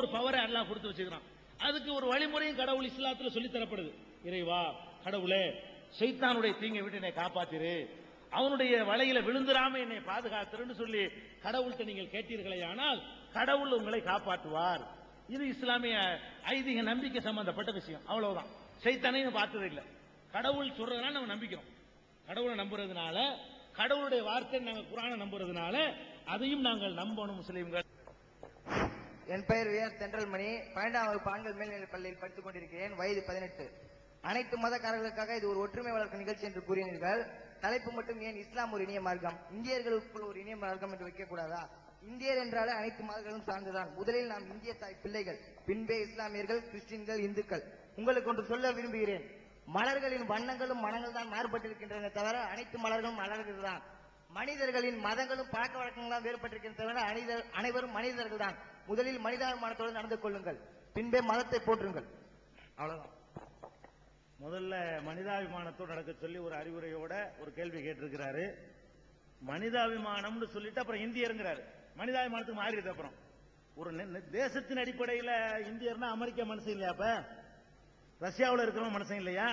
ஒரு பவரை அல்லாஹ் கொடுத்து வச்சுக்கிறான். அதுக்கு ஒரு வழிமுறையும் கடவுள் இஸ்லாத்துல சொல்லி தரப்படுது. இறைவா, கடவுளே, ஷைத்தானுடைய தீங்கை விட்டு என்னை காப்பாத்திரு, அவனுடைய வலையில விழுந்துராம என்னை பாதுகாத்துருன்னு சொல்லி கடவுள்கிட்ட நீங்கள் கேட்டீர்களே, ஆனால் கடவுள் உங்களை காப்பாற்றுவார். இது இஸ்லாமிய ஐதீக நம்பிக்கை சம்பந்தப்பட்ட விஷயம். அவ்வளவுதான். ஷைத்தானையும் பார்த்தது இல்லை. கடவுள் சொல்றதுனால நம்ம நம்பிக்கிறோம். கடவுளை நம்புறதுனால, கடவுளுடைய வார்த்தை நாங்கள் குர்ஆனை நம்புறதுனால அதையும் நாங்கள் நம்பணும் முஸ்லீம்கள். என் பெயர் விஆர் தென்றல்மணி. 12ஆம் வகுப்பு ஆண்கள் மேல்நிலைப் பள்ளியில் படித்துக் கொண்டிருக்கிறேன். வயது 18. அனைத்து மதக்காரர்களுக்காக இது ஒரு ஒற்றுமை வளர்க்கும் நிகழ்ச்சி என்று கூறினீர்கள். தலைப்பு மட்டும் ஏன் இஸ்லாம் ஒரு இனிய மார்க்கம், இந்தியர்களுக்குள் ஒரு இனிய மார்க்கம் என்று வைக்கக்கூடாதா? இந்தியர் என்றாலே அனைத்து மதங்களும் சார்ந்துதான். முதலில் நாம் இந்திய தாய் பிள்ளைகள், பின்பே இஸ்லாமியர்கள், கிறிஸ்டின்கள், இந்துக்கள். உங்களுக்கு ஒன்று சொல்ல விரும்புகிறேன். மலர்களின் வண்ணங்களும் மனங்கள் தான் மாறுபட்டிருக்கின்றன தவிர அனைத்து மலர்களும் மலர்கள் தான். மனிதர்களின் மதங்களும் பழக்க வழக்கங்களும் வேறுபட்டிருக்கின்றன தவிர அனைவரும் மனிதர்கள் தான். முதலில் மனிதாபிமானத்தோடு நடந்து கொள்ளுங்கள், பின்பே மதத்தை போற்றுங்கள். அவ்வளவுதான். முதல்ல மனிதாபிமானத்தோடு நடக்க சொல்லி ஒரு அறிவுரையோட ஒரு கேள்வி கேட்டிருக்கிறாரு. மனிதாபிமானம்னு சொல்லிட்டு அப்புறம் இந்தியருங்கிறாரு. மனிதாபிமானத்துக்கு மாறிடுது. அப்புறம் ஒரு தேசத்தின் அடிப்படையில் இந்தியர்னா அமெரிக்கா மனுஷன் இல்லையா? அப்ப ரஷ்யாவில் இருக்கிறவங்க மனுஷன் இல்லையா?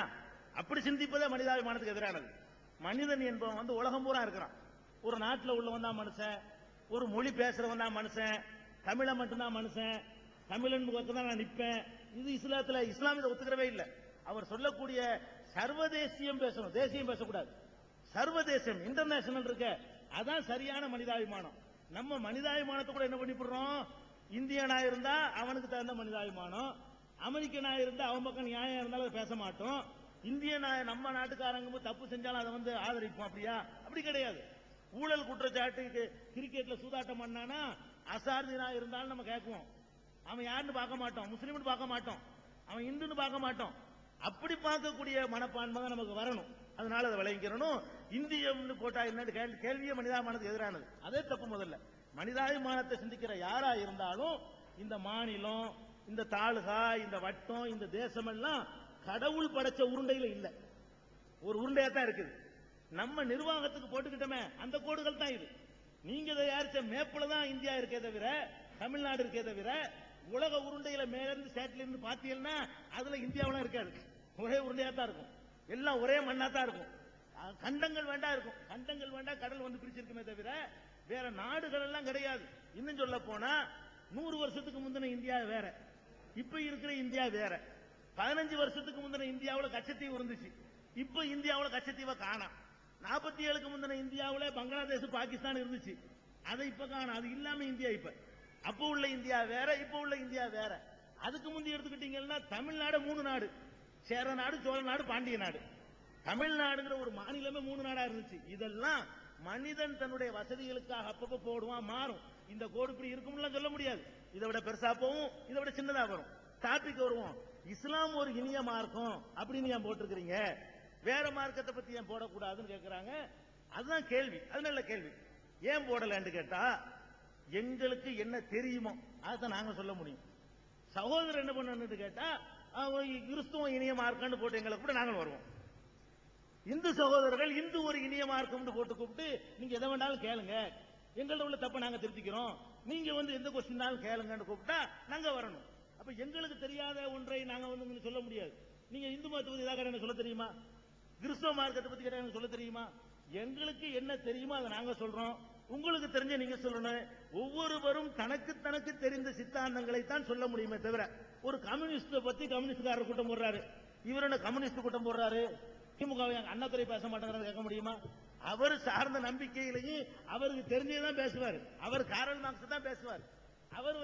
அப்படி சிந்திப்பதே மனிதாபிமானத்துக்கு எதிரானது. மனிதன் என்பவன் உலகம் பூரா இருக்கிறான். ஒரு நாட்டில் உள்ளவன் தான் மனுஷன், ஒரு மொழி பேசுறவன் தான் மனுஷன், தமிழை மட்டும்தான் மனுஷன், தமிழன் பக்கம் தான் நான் நிற்பேன். இது இஸ்லாம் இதை ஒத்துக்கிறவே இல்லை. அவர் சொல்லக்கூடிய சர்வதேசியம் பேசணும், தேசியம் பேசக்கூடாது. சர்வதேசம், இன்டர்நேஷனல் இருக்க, அதான் சரியான மனிதாபிமானம். நம்ம மனிதாபிமானத்தை கூட என்ன பண்ணிவிடுறோம்? இந்தியனா இருந்தா அவனுக்கு தகுந்த மனிதாபிமானம், அமெரிக்கனா இருந்தா அவன் பக்கம் நியாயம் இருந்தாலும் அதை பேச மாட்டோம். இந்தியனா நம்ம நாட்டுக்காரங்க தப்பு செஞ்சாலும் அதை ஆதரிப்போம். அப்படியா? அப்படி கிடையாது. ஊழல் குற்றச்சாட்டு கிரிக்கெட்ல சூதாட்டம் பண்ணானா அசார்தினா இருந்தாலும் நம்ம கேட்குவோம். அவன் யாருன்னு பார்க்க மாட்டோம், முஸ்லீம்னு பார்க்க மாட்டோம், அவன் இந்துன்னு பார்க்க மாட்டோம். அப்படி பார்க்கக்கூடிய மனப்பான்மை தான் நமக்கு வரணும். அதனால அதை விளைவிக்கணும். இந்தியம்னு போட்டா என்ன கேள்வியே மனிதாபிமானத்துக்கு எதிரானது. அதே தப்பு. முதல்ல மனிதாபிமானத்தை சிந்திக்கிற யாரா இருந்தாலும் இந்த மாநிலம், இந்த தாலுகா, இந்த வட்டம், இந்த தேசம் எல்லாம் கடவுள் படைச்ச உருண்டையில இல்ல, ஒரு உருண்டையா தான் இருக்குது. நம்ம நிர்வாகத்துக்கு போட்டுக்கிட்டோமே அந்த கோடுகள் தான் இது. நீங்க தயாரிச்ச மேப்ல தான் இந்தியா இருக்கே தவிர, தமிழ்நாடு இருக்கே தவிர, உலக உருண்டையில மேல இருந்து சேட்டில் இருந்து பாத்தீங்கன்னா அதுல இந்தியாவில இருக்காது. ஒரே உருண்டையா தான் இருக்கும், எல்லாம் ஒரே மண்ணா தான் இருக்கும். கண்டங்கள் வேண்டா இருக்கும், கண்டங்கள் வேண்டா, கடல் வந்து பிரிச்சிருக்குமே தவிர வேற நாடுகள் எல்லாம் கிடையாது. இன்னும் சொல்ல போனா 100 வருஷத்துக்கு முந்தின இந்தியா வேற, இப்ப இருக்கிற இந்தியா வேற. 15 வருஷத்துக்கு முந்தின இந்தியாவில் கச்சத்தீவு இருந்துச்சு, இப்ப இந்தியாவில் கச்சத்தீவை காணாம். 47க்கு முந்தின இந்தியாவில் பங்களாதேஷ், பாகிஸ்தான் இருந்துச்சு, அதை இப்ப காணாம். அது இல்லாம இந்தியா இப்ப. அப்ப உள்ள இந்தியா வேற, இப்ப உள்ள இந்தியா வேற. அதுக்கு முந்தி எடுத்துக்கிட்டீங்கன்னா தமிழ்நாடு 3 நாடு, சேர நாடு, சோழ நாடு, பாண்டிய நாடு. தமிழ்நாடுங்கிற ஒரு மாநிலமே 3 நாடா இருந்துச்சு. இதெல்லாம் மனிதன் தன்னுடைய வசதிகளுக்காக அப்பப்ப போடுவான், மாறும். இந்த கோடு இப்படி இருக்கும்னு சொல்ல முடியாது. இதை விட பெருசா போகும், இதை விட சின்னதா வரும். டாபிக் வருவோம். இஸ்லாம் ஒரு இனிய மார்க்கம் அப்படின்னு ஏன் போட்டிருக்கிறீங்க, வேற மார்க்கத்தை பத்தி ஏன் போடக்கூடாதுன்னு கேட்கிறாங்க. அதுதான் கேள்வி. அது நல்ல கேள்வி. ஏன் போடலன்னு கேட்டா, எங்களுக்கு என்ன தெரியுமோ அதான் நாங்க சொல்ல முடியும். சகோதரர் என்ன பண்ணு கேட்டா, கிறிஸ்துவம் இனிய மார்க்கம்னு போட்டு எங்களை கூட நாங்கள் வருவோம். இந்து சகோதரர்கள் இந்து ஒரு இனிய மார்க்கம் போட்டு கூப்பிட்டு நீங்க எதை வேண்டாலும் கேளுங்க, எங்கள்ட்ட உள்ள தப்ப நாங்க திருத்திக்கிறோம், நீங்க எந்த கொஸ்டின்னாலும் கேளுங்கன்னு கூப்பிட்டா நாங்க வரணும். அப்ப எங்களுக்கு தெரியாத ஒன்றை நாங்க சொல்ல முடியாது. நீங்க இந்து மதத்தை பத்தி ஏதாவது எனக்கு சொல்ல தெரியுமா? கிறிஸ்தவ மார்க்கத்தை பத்தி எனக்கு சொல்ல தெரியுமா? எங்களுக்கு என்ன தெரியுமோ அதை நாங்க சொல்றோம், உங்களுக்கு தெரிஞ்ச நீங்க சொல்லணும். ஒவ்வொருவரும் தனக்கு தெரிந்த சித்தாந்தங்களை தான் சொல்ல முடியுமே தவிர, ஒரு கம்யூனிஸ்ட் பத்தி கம்யூனிஸ்ட்காரர் கூட்டம் போடுறாரு, இவர் என்ன கம்யூனிஸ்ட் கூட்டம் போடுறாரு, திமுக அண்ணாதுரை பேச மாட்டேங்கிறது கேட்க முடியுமா? அவர் சார்ந்த நம்பிக்கையிலையும் அவருக்கு தெரிஞ்சதான் பேசுவார். அவர் காரல் மார்க்ஸ் தான் பேசுவார். அவர்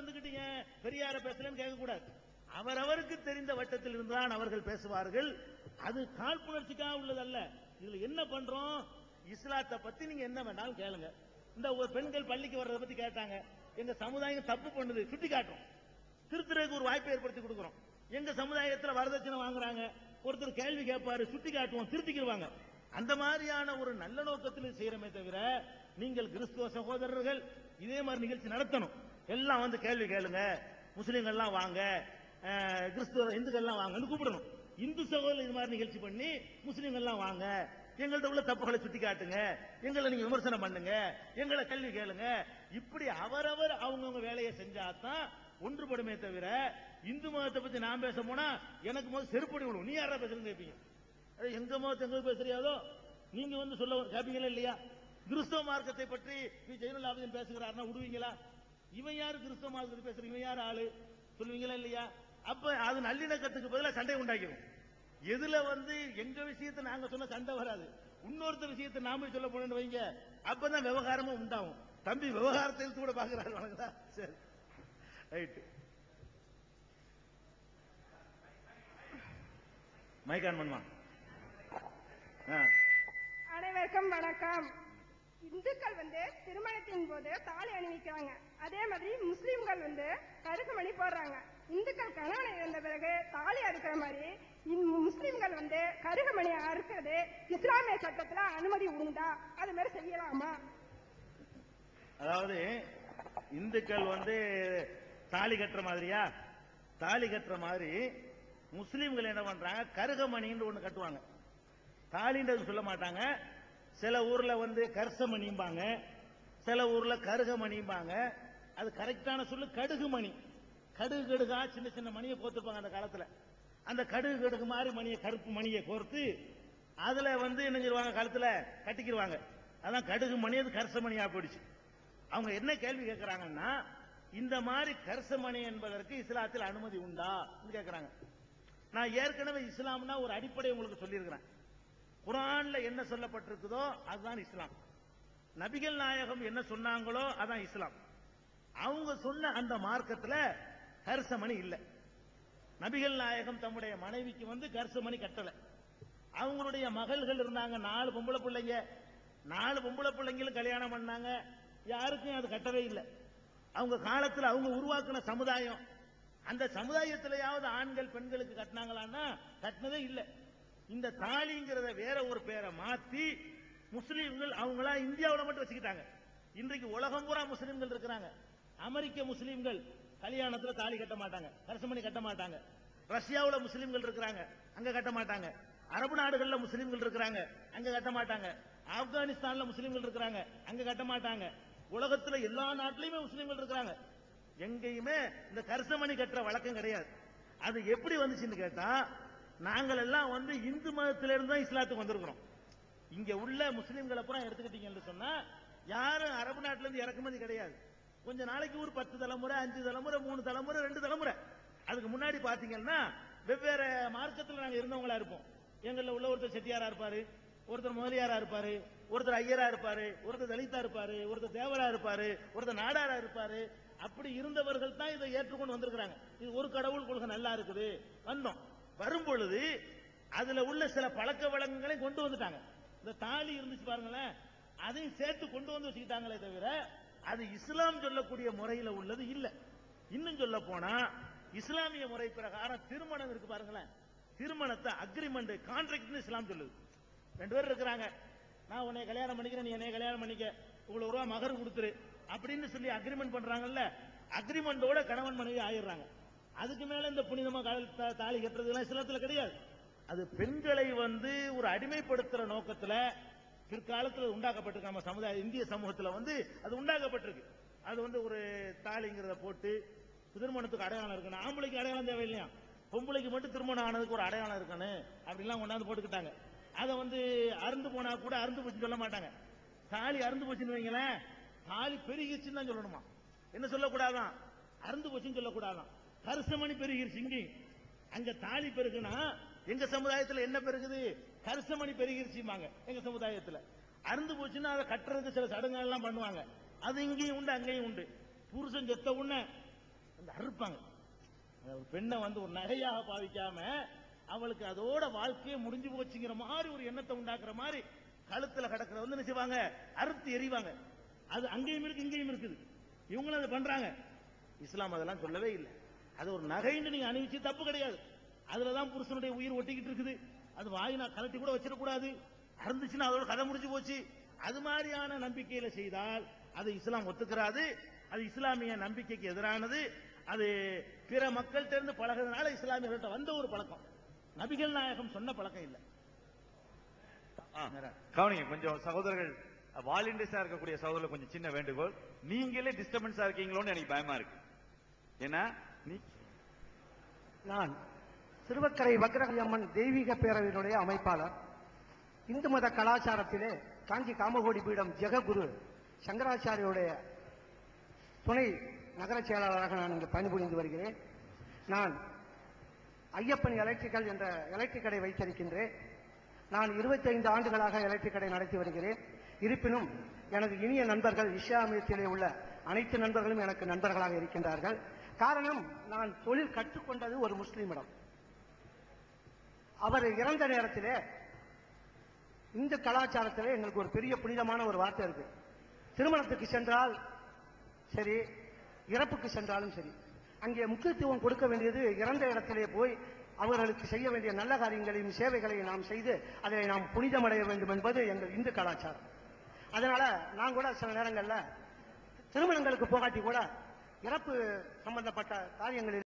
பெரியார பேசலன்னு கேட்க கூடாது. அவரவருக்கு தெரிந்த வட்டத்தில் இருந்துதான் அவர்கள் பேசுவார்கள். அது காழ்ப்புணர்ச்சிக்காக உள்ளதல்ல. இதுல என்ன பண்றோம்? இஸ்லாத்தை பத்தி நீங்க என்ன வேணாலும் கேளுங்க. இந்த பெண்கள் பள்ளிக்கு வர்றதை பத்தி கேட்டாங்க, எங்க சமுதாயம் தப்பு பண்ணுது சுட்டி காட்டுறோம், திருத்துறதுக்கு ஒரு வாய்ப்பை ஏற்படுத்தி கொடுக்கிறோம். எங்க சமுதாயத்தில் வரதட்சணை வாங்குறாங்க, ஒருத்தர் கேள்வி கேட்பாரு, சுட்டி காட்டுவோம், திருத்திக்கிடுவாங்க. அந்த மாதிரியான ஒரு நல்ல நோக்கத்தில் செய்யறமே தவிர, நீங்கள் கிறிஸ்துவ சகோதரர்கள் இதே மாதிரி நிகழ்ச்சி நடத்தணும். எல்லாம் கேள்வி கேளுங்க, முஸ்லீம்கள்லாம் வாங்க, கிறிஸ்துவ இந்துக்கள்லாம் வாங்கன்னு கூப்பிடணும். இந்து சகோதரர் இது மாதிரி நிகழ்ச்சி பண்ணி முஸ்லீம்கள்லாம் வாங்க, எங்கள்ட்ட உள்ள தப்புகளை சுட்டி காட்டுங்க, எங்களை நீங்க விமர்சனம் பண்ணுங்க, எங்களை கேள்வி கேளுங்க. இப்படி அவரவர் அவங்கவுங்க வேலையை செஞ்சாதான் ஒன்றுபடுமே தவிர இந்து மதத்தை பத்தி நான் பேச போனா எனக்கு முதல் செருப்படி விடும். நீ யாரா பேசுறேன்னு கேட்பீங்க. எங்க மதத்தை எங்க பேசுறியாதோ நீங்க வந்து சொல்ல கேட்பீங்களா இல்லையா? கிறிஸ்தவ மார்க்கத்தை பற்றி ஜெயலலிதா ஆபீசன் பேசுகிறாருன்னா விடுவீங்களா? இவன் யாரு கிறிஸ்தவ மார்க்கத்தை பேசுற, இவன் யாரு ஆளு சொல்லுவீங்களா இல்லையா? அப்ப அது நல்லிணக்கத்துக்கு பதிலாக சண்டை உண்டாக்கிடும். எதுல வந்து எங்க விஷயத்தை நாங்க சொன்ன சண்டை வராது, இன்னொருத்த விஷயத்தை நாம சொல்ல போனோம்னு வைங்க, அப்பதான் விவகாரமும் உண்டாகும். தம்பி விவகாரத்தை கூட பாக்குறாரு. வணக்கம்டா. சரி ரைட். மைக்கான் பண்ணுமா? அனைவருக்கும் வணக்கம். இந்துக்கள் வந்து திருமணத்தின் போது தாலி அணிவிக்கிறாங்க. அதே மாதிரி முஸ்லிம்கள் வந்து கருகுமணி போடுறாங்க. இந்துக்கள் கணவனை இழந்த பிறகு தாலி அறுக்கிற மாதிரி முஸ்லிம்கள் வந்து கருகுமணி அறுக்கிறது இஸ்லாமிய சட்டத்துல அனுமதி உண்டா? அது மாதிரி செய்யலாமா? அதாவது இந்துக்கள் வந்து தாலி கட்டுற மாதிரியா? தாலி கட்டுற மாதிரி முஸ்லிம்கள் என்ன பண்றாங்க, கருகமணின்னு ஒண்ணு கட்டுவாங்க. தாலின்றது சொல்ல மாட்டாங்க. சில ஊர்ல வந்து கர்சமணிம்பாங்க, சில ஊர்ல கருகமணிம்பாங்க. அது கரெக்டான சொல்லு கடுகுமணி. கடுகு கடுகா சின்ன சின்ன மணியை கோத்துப்பாங்க அந்த காலத்துல. அந்த கடுகு கடுகு மாதிரி மணியை, கருப்பு மணியை கோர்த்து அதுல வந்து என்ன செய்வாங்க, கழுத்துல கட்டிக்கிடுவாங்க. அதான் கடுகு மணி. அது கர்சமணியா போயிடுச்சு. அவங்க என்ன கேள்வி கேட்கிறாங்கன்னா, இந்த மாதிரி கர்சமணி என்பதற்கு இஸ்லாத்தில் அனுமதி உண்டா கேட்கிறாங்க. நான் ஏற்கனவே இஸ்லாம்னா ஒரு அடிப்படை உங்களுக்கு சொல்லியிருக்கிறேன். குர்ஆன்ல என்ன சொல்லப்பட்டிருக்குதோ அதுதான் இஸ்லாம். நபிகள் நாயகம் என்ன சொன்னாங்களோ அதான் இஸ்லாம். அவங்க சொன்ன அந்த மார்க்கத்துல கர்சமணி இல்ல. நபிகள் நாயகம் தம்முடைய மனைவிக்கு வந்து கர்சமணி கட்டல. அவங்களுடைய மகள்கள் இருந்தாங்க, 4 பொம்பளை பிள்ளைங்க. 4 பொம்பளை பிள்ளைங்களும் கல்யாணம் பண்ணாங்க. யாருக்கும் அது கட்டவே இல்லை. அவங்க காலத்துல அவங்க உருவாக்குன சமுதாயம், அந்த சமுதாயத்திலேயாவது ஆண்கள் பெண்களுக்கு கட்டினாங்களான்னா கட்டினதே இல்லை. இந்த தாலிங்கிறத வேற ஒரு பேரை மாத்தி முஸ்லீம்கள் அவங்களா இந்தியாவில் மட்டும் வச்சுக்கிட்டாங்க. இன்றைக்கு உலகம் பூரா முஸ்லீம்கள் இருக்கிறாங்க. அமெரிக்க முஸ்லீம்கள் கல்யாணத்துல தாலி கட்ட மாட்டாங்க, கரசமணி கட்ட மாட்டாங்க. ரஷ்யாவுல முஸ்லீம்கள் இருக்கிறாங்க, அங்க கட்ட மாட்டாங்க. அரபு நாடுகள்ல முஸ்லீம்கள் இருக்கிறாங்க, அங்க கட்ட மாட்டாங்க. ஆப்கானிஸ்தான்ல முஸ்லீம்கள் இருக்கிறாங்க, அங்க கட்ட மாட்டாங்க. உலகத்துல எல்லா நாட்டிலுமே முஸ்லீம்கள் இருக்கிறாங்க. எங்கேயுமே இந்த கரசமணி கட்டுற வழக்கம் கிடையாது. அது எப்படி வந்துச்சுன்னு கேட்டா, நாங்கள் எல்லாம் வந்து இந்து மதத்திலிருந்து தான் இஸ்லாத்துக்கு வந்திருக்கிறோம். இங்க உள்ள முஸ்லீம்களை அப்புறம் எடுத்துக்கிட்டீங்கன்னு சொன்னா யாரும் அரபு நாட்டில இருந்து இறக்குமதி கிடையாது. கொஞ்ச நாளைக்கு ஒரு 10 தலைமுறை, 5 தலைமுறை, 3 தலைமுறை, 2 தலைமுறை. அதுக்கு முன்னாடி பாத்தீங்கன்னா வெவ்வேறு மார்க்கத்தில் நாங்க இருந்தவங்களா இருப்போம். எங்கள்ல உள்ள ஒருத்தர் செட்டியாரா இருப்பாரு, ஒருத்தர் முதலியாரா இருப்பாரு, ஒருத்தர் ஐயரா இருப்பாரு, ஒருத்தர் தலிதா இருப்பாரு, ஒருத்தர் தேவரா இருப்பாரு, ஒருத்தர் நாடாரா இருப்பாரு. அப்படி இருந்தவர்கள் தான் இதை ஏற்றுக்கொண்டு வந்திருக்கிறாங்க. இது ஒரு கடவுள் கொள்கை நல்லா இருக்குது வந்தோம். வரும் பொழுது அதுல உள்ள சில பழக்க வழக்கங்களை கொண்டு வந்துட்டாங்க. இந்த தாலி இருந்துச்சு பாருங்களேன், அதையும் சேர்த்து கொண்டு வந்து வச்சுக்கிட்டாங்களே தவிர அது இஸ்லாம் சொல்லக்கூடிய முறையில உள்ளது இல்ல. இன்னும் சொல்ல போனா இஸ்லாமிய முறை பிரகாரம் திருமணம் இருக்கு பாருங்களேன், திருமணத்தை அக்ரிமெண்ட், கான்ட்ராக்ட் இஸ்லாம் சொல்லுது. 2 பேர் இருக்கிறாங்க, நான் உன்னை கல்யாணம் பண்ணிக்கிறேன், நீ என்னைய கல்யாணம் பண்ணிக்க, இவ்வளவு ரூபா மகர் கொடுத்துரு அப்படின்னு சொல்லி அக்ரிமெண்ட் பண்றாங்கல்ல, அக்ரிமெண்டோட கணவன் மனைவி ஆயிடுறாங்க. அதுக்கு மேல இந்த புனிதமா தாலி கட்டுறதுலாம் இஸ்லாத்துல கிடையாது. அது பெண்களை வந்து ஒரு அடிமைப்படுத்துற நோக்கத்துல பிற்காலத்தில் உண்டாக்கப்பட்டிருக்கு. நம்ம சமுதாய இந்திய சமூகத்துல வந்து அது உண்டாக்கப்பட்டிருக்கு. அது வந்து ஒரு தாலிங்கிறத போட்டு திருமணத்துக்கு அடையாளம் இருக்கணும். ஆம்பளைக்கு அடையாளம் தேவையில்லையா, பொம்பளைக்கு மட்டும் திருமணம் ஆனதுக்கு ஒரு அடையாளம் இருக்கணும் அப்படிலாம் கொண்டாந்து போட்டுக்கிட்டாங்க. அதை வந்து அருந்து போனா கூட அருந்து போச்சுன்னு சொல்ல மாட்டாங்க. தாலி அருந்து போச்சுன்னு வைங்களேன், தாலி பெருகிச்சுன்னு தான் சொல்லணுமா, என்ன சொல்லக்கூடாதான், அருந்து போச்சுன்னு சொல்லக்கூடாதான். கருசமணி பெருகிருச்சு. இங்கே அங்க தாலி பெருகுனா எங்க சமுதாயத்துல என்ன பெருகுது, கருசமணி பெருகிருச்சுமாங்க எங்க சமுதாயத்துல. அருந்து போச்சுன்னா அதை கட்டுறதுக்கு சில சடங்குகள் எல்லாம் பண்ணுவாங்க. அது இங்கேயும் உண்டு அங்கேயும் உண்டு. புருஷன் செத்த உடனே அறுப்பாங்க. பெண்ணை வந்து ஒரு நகையாக பாவிக்காம அவளுக்கு அதோட வாழ்க்கையே முடிஞ்சு போச்சுங்கிற மாதிரி ஒரு எண்ணத்தை உண்டாக்குற மாதிரி கழுத்துல கிடக்கிற வந்து என்ன செய்வாங்க, அறுத்து எறிவாங்க. அது அங்கேயும் இருக்கு இங்கேயும் இருக்குது. இவங்களும் அதை பண்றாங்க. இஸ்லாம் அதெல்லாம் சொல்லவே இல்லை. அது ஒரு நகைன்னு நீங்க அணிவிச்சு தப்பு கிடையாது. அதுலதான் புருஷனுடைய உயிர் ஒட்டிக்கிட்டு இருக்குது. அது வாயினா கலட்டி கூட வச்சிடக்கூடாது. அறந்துச்சுன்னா அதோட கதை முடிஞ்சு போச்சு. அது மாதிரியான நம்பிக்கையில செய்தால் அது இஸ்லாம் ஒத்துக்கிறாது. அது இஸ்லாமிய நம்பிக்கைக்கு எதிரானது. அது பிற மக்கள்கிட்ட இருந்து பழகிறதுனால இஸ்லாமியர்கள்ட்ட வந்த ஒரு பழக்கம், நபிகள் நாயகம் சொன்ன பழக்கம் இல்லை. கவனிங்க கொஞ்சம் சகோதரர்கள், வாலண்டியர்ஸா இருக்கக்கூடிய சகோதரர்கள் கொஞ்சம் சின்ன வேண்டுகோள், நீங்களே டிஸ்டர்பன்ஸா இருக்கீங்களோன்னு எனக்கு பயமா இருக்கு. ஏன்னா நீ நான் திருவக்கரை வக்ரகலியம்மன் தெய்வீக பேரவையினுடைய அமைப்பாளர். இந்து மத கலாச்சாரத்திலே காஞ்சி காமகோடி பீடம் ஜெககுரு சங்கராச்சாரியுடைய துணை நகர செயலாளராக நான் இங்கு பணிபுரிந்து வருகிறேன். நான் ஐயப்பன் எலக்ட்ரிக்கல் என்ற எலக்ட்ரிக் கடை வைத்திருக்கின்றேன். நான் 25 ஆண்டுகளாக எலக்ட்ரிக் கடை நடத்தி வருகிறேன். இருப்பினும் எனது இனிய நண்பர்கள் இஸ்லாமியத்திலே உள்ள அனைத்து நண்பர்களும் எனக்கு நண்பர்களாக இருக்கின்றார்கள். காரணம், நான் தொழில் கற்றுக்கொண்டது ஒரு முஸ்லீமிடம். அவர் இறந்த நேரத்திலே இந்து கலாச்சாரத்திலே எங்களுக்கு ஒரு பெரிய புனிதமான ஒரு வார்த்தை இருக்கு. திருமணத்துக்கு சென்றால் சரி, இறப்புக்கு சென்றாலும் சரி, அங்கே முக்கியத்துவம் கொடுக்க வேண்டியது இறந்த இடத்திலே போய் அவர்களுக்கு செய்ய வேண்டிய நல்ல காரியங்களையும் சேவைகளையும் நாம் செய்து அதை நாம் புனிதமடைய வேண்டும் என்பது எங்கள் இந்து கலாச்சாரம். அதனால நான் கூட சில நேரங்களில் திருமணங்களுக்கு போகாட்டி கூட இறப்பு சம்பந்தப்பட்ட காரியங்களில்